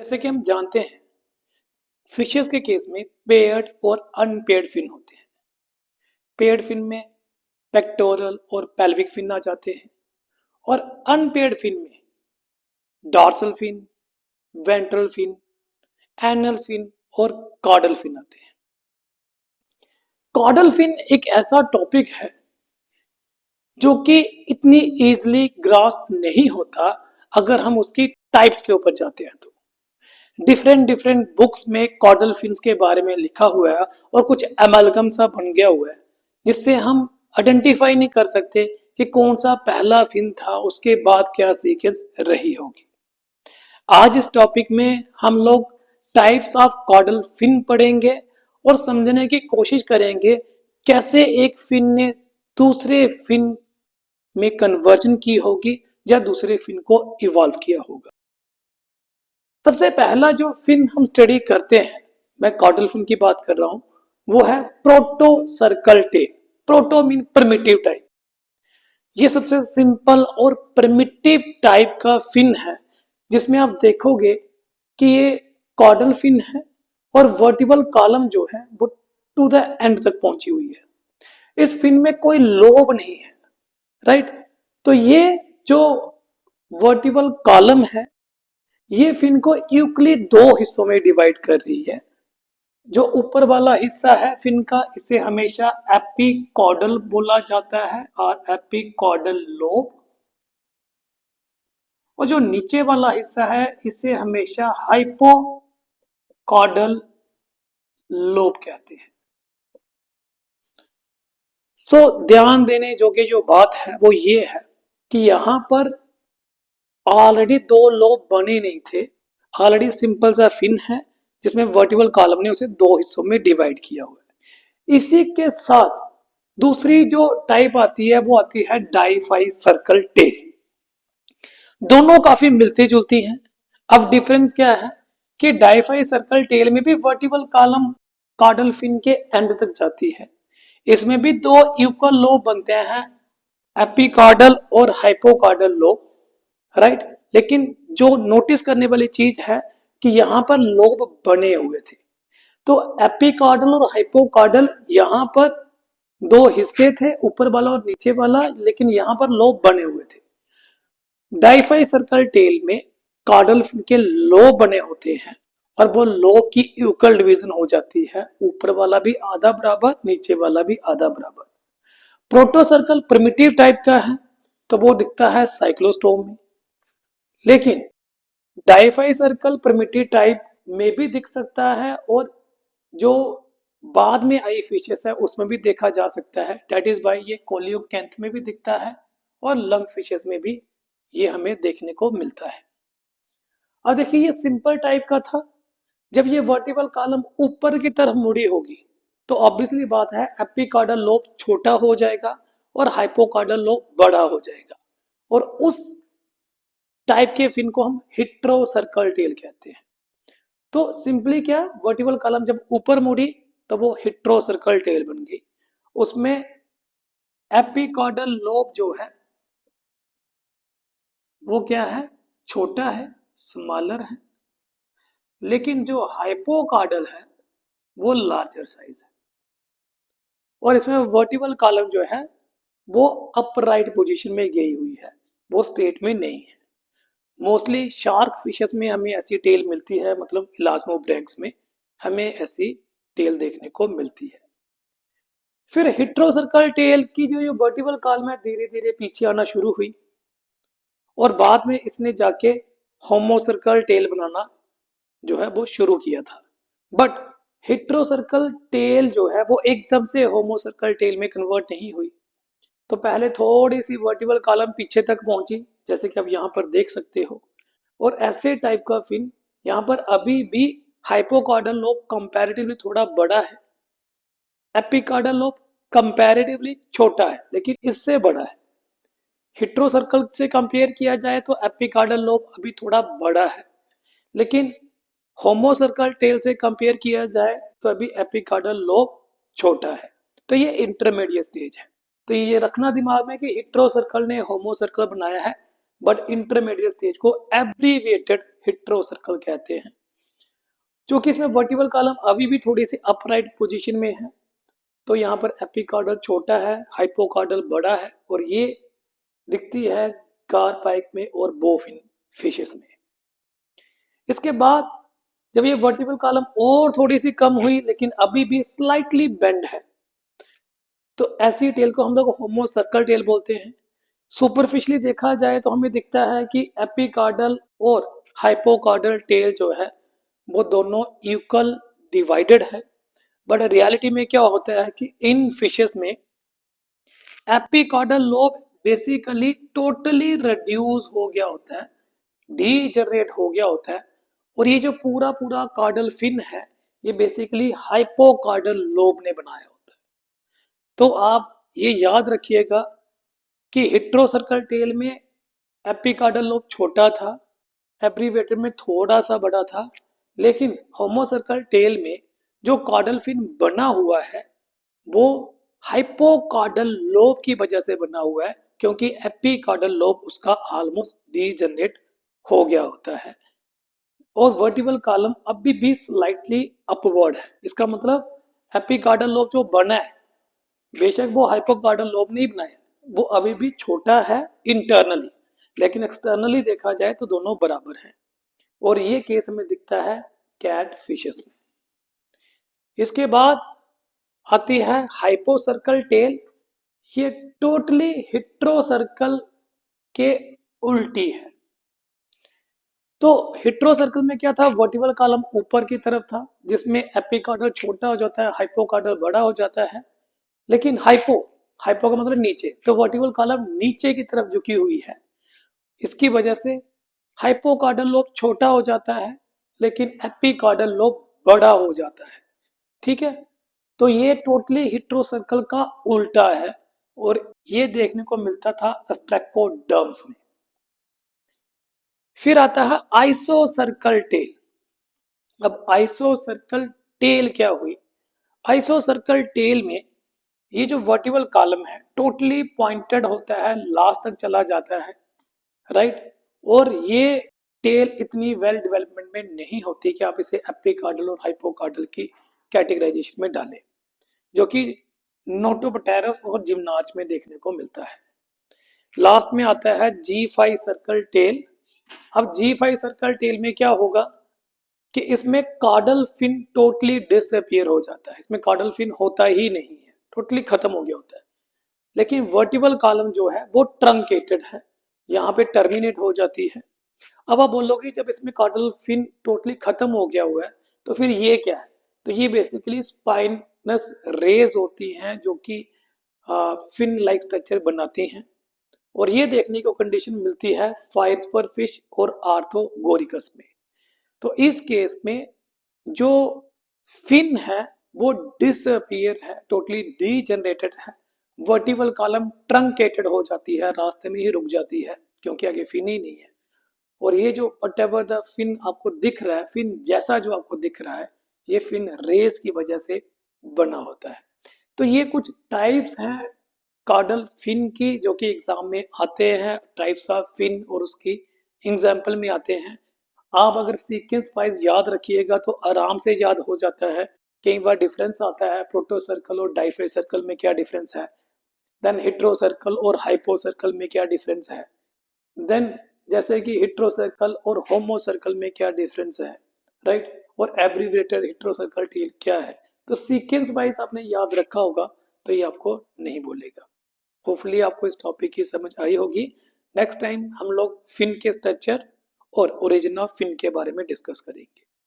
जैसे कि हम जानते हैं फिशेस के केस में पेयर्ड और अनपेयर्ड फिन होते हैं। पेयर्ड फिन में पेक्टोरल और पेल्विक फिन आ जाते हैं और अनपेयर्ड फिन में dorsal fin, ventral fin, anal fin और कॉर्डल फिन आते हैं। कॉर्डल फिन एक ऐसा टॉपिक है जो कि इतनी इजीली ग्रास्प नहीं होता अगर हम उसकी टाइप्स के ऊपर जाते हैं तो डिफरेंट डिफरेंट बुक्स में कॉर्डल फिन्स के बारे में लिखा हुआ है और कुछ एमलगम सा बन गया हुआ है जिससे हम आइडेंटिफाई नहीं कर सकते कि कौन सा पहला फिन था, उसके बाद क्या सीक्वेंस रही होगी। आज इस टॉपिक में हम लोग टाइप्स ऑफ कॉर्डल फिन पढ़ेंगे और समझने की कोशिश करेंगे कैसे एक फिन ने दूसरे फिन में कन्वर्जन की होगी या दूसरे फिन को इवॉल्व किया होगा। सबसे पहला जो फिन हम स्टडी करते हैं, मैं कॉर्डल फिन की बात कर रहा हूं, वो है protocercal tail. Proto mean primitive type. ये सबसे सिंपल और प्रिमिटिव टाइप का फिन है जिसमें आप देखोगे कि ये कॉर्डल फिन है और वर्टिबल कॉलम जो है वो टू द एंड तक पहुंची हुई है। इस फिन में कोई लोब नहीं है, राइट। तो ये जो वर्टिबल कॉलम है ये फिन को इक्वली दो हिस्सों में डिवाइड कर रही है। जो ऊपर वाला हिस्सा है फिन का, इसे हमेशा एपिकॉर्डल बोला जाता है और एपिकॉर्डल लोब, और जो नीचे वाला हिस्सा है इसे हमेशा हाइपोकॉर्डल लोब कहते हैं। ध्यान देने जोगे जो बात है वो ये है कि यहां पर ऑलरेडी दो लोब बने नहीं थे, ऑलरेडी सिंपल सा फिन है जिसमें वर्टिबल कॉलम ने उसे दो हिस्सों में डिवाइड किया हुआ है। इसी के साथ दूसरी जो टाइप आती है वो आती है डाइफाई सर्कल टेल। दोनों काफी मिलती जुलती हैं। अब डिफरेंस क्या है कि डाइफाई सर्कल टेल में भी वर्टिबल कॉलम कॉर्डल फिन के एंड तक जाती है। इसमें भी दो इक्वल लोब बनते हैं, एपिकॉर्डल और हाइपोकॉर्डल लोब, राइट। लेकिन जो नोटिस करने वाली चीज है कि यहां पर लोब बने हुए थे। तो एपिकॉर्डल और हाइपोकॉर्डल यहां पर दो हिस्से थे, ऊपर वाला और नीचे वाला, लेकिन यहां पर लोब बने हुए थे। डाइफाई सर्कल टेल में कॉर्डल फिन के लोब बने होते हैं और वो लोब की इक्वल डिवीजन हो जाती है, ऊपर वाला भी आधा बराबर, नीचे वाला भी आधा बराबर। प्रोटो सर्कल प्रिमिटिव टाइप का है तो वो दिखता है साइक्लोस्टोम में, लेकिन डाइफाई सर्कल प्रिमिटिव टाइप में भी दिख सकता है और जो बाद में आई फिशेस है उसमें भी देखा जा सकता है। डेट इज वाई ये कोलियोकैंथ में भी दिखता है और लंग फिशेस में भी ये हमें देखने को मिलता है। और देखिए ये सिंपल टाइप का था। जब ये वर्टिबल कॉलम ऊपर की तरफ मुड़ी होगी तो ऑब्वियसली बात है एपिकॉर्डल लोब छोटा हो जाएगा और हाइपोकॉर्डल लोब बड़ा हो जाएगा, और उस टाइप के फिन को हम हिट्रो सर्कल टेल कहते हैं। तो सिंपली क्या, वर्टिबल कॉलम जब ऊपर मुड़ी तो वो हिट्रो सर्कल टेल बन गई। उसमें एपिकॉर्डल लोब जो है वो क्या है, छोटा है, स्मॉलर है, लेकिन जो हाइपोकॉर्डल है वो लार्जर साइज है। और इसमें वर्टिबल कॉलम जो है वो अपराइट पोजीशन में गई हुई है, वो स्ट्रेट में नहीं है। मोस्टली शार्क फिशेस में हमें ऐसी टेल मिलती है, मतलब इलास्मोब्रैंक्स में हमें ऐसी टेल देखने को मिलती है। फिर हिट्रोसर्कल टेल की जो वर्टिबल कॉलम है धीरे धीरे पीछे आना शुरू हुई और बाद में इसने जाके होमोसर्कल टेल बनाना जो है वो शुरू किया था। बट हिट्रोसर्कल टेल जो है वो एकदम से होमोसर्कल टेल में कन्वर्ट नहीं हुई। तो पहले थोड़ी सी वर्टिबल कॉलम पीछे तक पहुंची, जैसे कि आप यहाँ पर देख सकते हो, और ऐसे टाइप का फिन यहाँ पर अभी भी हाइपोकॉर्डल लोब कंपैरेटिवली थोड़ा बड़ा है, एपिकॉर्डल लोब कंपैरेटिवली छोटा है लेकिन इससे बड़ा है। हिट्रोसर्कल से कंपेयर किया जाए तो एपिकॉर्डल लोब अभी थोड़ा बड़ा है, लेकिन होमोसर्कल टेल से कंपेयर किया जाए तो अभी एपिकॉर्डल लोब छोटा है। तो ये इंटरमीडिएट स्टेज है। तो ये रखना दिमाग में कि हिट्रोसर्कल ने होमोसर्कल बनाया है, बट इंटरमीडिएट स्टेज को एब्रीविएटेड हेटेरोसर्कल कहते हैं। जो कि इसमें वर्टिकल कॉलम अभी भी थोड़ी सी अपराइट पोजीशन में है, तो यहाँ पर एपिकार्डल छोटा है, हाइपोकार्डल बड़ा है, और ये दिखती है कार्पाइक में और बोफिन फिशेस में। इसके बाद जब ये वर्टिकल कॉलम और थोड़ी सी कम हुई लेकिन अभी भी स्लाइटली बेंड है, तो ऐसी टेल को हम लोग होमो सर्कल टेल बोलते हैं। सुपरफिशियली देखा जाए तो हमें दिखता है कि एपिकार्डल और हाइपोकार्डल टेल जो है वो दोनों इक्वल डिवाइडेड है, बट रियलिटी में क्या होता है कि इन फिशेस में epicardial lobe basically totally reduce हो गया होता है, डीजनरेट हो गया होता है, और ये जो पूरा पूरा कार्डल फिन है ये बेसिकली हाइपोकार्डल लोब ने बनाया होता है। तो आप ये याद रखिएगा कि हेटेरोसर्कल टेल में एपिकार्डल लोब छोटा था, एब्रीवेटेड में थोड़ा सा बड़ा था, लेकिन होमोसर्कल टेल में जो कार्डल फिन बना हुआ है वो हाइपोकार्डल लोब की वजह से बना हुआ है, क्योंकि एपिकार्डल लोब उसका ऑलमोस्ट डीजनरेट हो गया होता है। और वर्टिकल कॉलम अभी भी स्लाइटली अपवर्ड है। इसका मतलब एपिकार्डल लोब जो बना है, बेशक वो हाइपोकार्डल लोब नहीं बनाया, वो अभी भी छोटा है इंटरनली, लेकिन एक्सटर्नली देखा जाए तो दोनों बराबर हैं। और ये केस हमें दिखता है कैट फिशेस में। इसके बाद आती है हाइपोसर्कल टेल। ये टोटली हेटेरोसर्कल के उल्टी है। तो हेटेरोसर्कल में क्या था, वर्टिकल कॉलम ऊपर की तरफ था जिसमें एपिकार्डल छोटा हो जाता है, हाइपोकार्डल बड़ा हो जाता है, लेकिन हाइपो हाइपो का मतलब नीचे, तो वर्टिकल कॉलम नीचे की तरफ झुकी हुई है। इसकी वजह से हाइपोकार्डल लोब छोटा हो जाता है लेकिन एपिकार्डल लोब बड़ा हो जाता है। ठीक है, तो ये टोटली हेटेरोसर्कल का उल्टा है, और ये देखने को मिलता था स्ट्रैकोडर्म्स में। फिर आता है आइसोसर्कल टेल। अब आइसोसर्कल टेल क्या हुई? आइसोसर्कल टेल में ये जो वर्टिकल कॉलम है टोटली पॉइंटेड होता है, लास्ट तक चला जाता है, राइट। और ये टेल इतनी वेल डेवलपमेंट में नहीं होती कि आप इसे एपिकार्डल और हाइपोकार्डल की कैटेगराइजेशन में डालें, जो कि नोटोपटेरस और जिम्नार्च में देखने को मिलता है। लास्ट में आता है G5 सर्कल टेल। अब G5 सर्कल टेल में क्या होगा कि इसमें कार्डल फिन टोटली डिसअपियर हो जाता है, इसमें कार्डल फिन होता ही नहीं है, टोटली खत्म हो गया होता है। लेकिन वर्टिकल कॉलम जो है वो ट्रंकेटेड है, यहाँ पे टर्मिनेट हो जाती है। अब आप बोलोगे जब इसमें कार्डल फिन टोटली खत्म हो गया हुआ है तो फिर ये क्या है? तो ये बेसिकली स्पाइनस रेज होती हैं जो कि फिन लाइक स्ट्रक्चर बनाती हैं, और ये देखने को कंडीशन मिलती है फायरस्पर फिश और आर्थोगोरिकस में। तो इस केस में जो फिन है वो डिसअपियर है, टोटली डीजनरेटेड है, वर्टिकल कॉलम ट्रंकेटेड हो जाती है, रास्ते में ही रुक जाती है क्योंकि आगे फिन ही नहीं है। और ये जो व्हाटएवर द फिन आपको दिख रहा है, फिन जैसा जो आपको दिख रहा है, ये फिन रेस की वजह से बना होता है। तो ये कुछ टाइप्स हैं कार्डल फिन की जो कि एग्जाम में आते हैं, टाइप्स ऑफ फिन और उसकी एग्जाम्पल में आते हैं। आप अगर सीक्वेंस वाइज याद रखिएगा तो आराम से याद हो जाता है। कई बार डिफरेंस आता है प्रोटोसर्कल और डाइफे सर्कल में क्या डिफरेंस है, देन हेटेरोसर्कल और हाइपोसर्कल में क्या डिफरेंस है, देन जैसे कि हेटेरोसर्कल और होमोसर्कल में क्या डिफरेंस है, राइट, और एब्रीविएटेड हेटेरोसर्कल टेल क्या है। तो सीक्वेंस वाइज आपने याद रखा होगा तो ये आपको नहीं बोलेगा। होपफुली आपको इस टॉपिक की समझ आई होगी। नेक्स्ट टाइम हम लोग फिन के स्ट्रक्चर और ओरिजिन ऑफ फिन के बारे में डिस्कस करेंगे।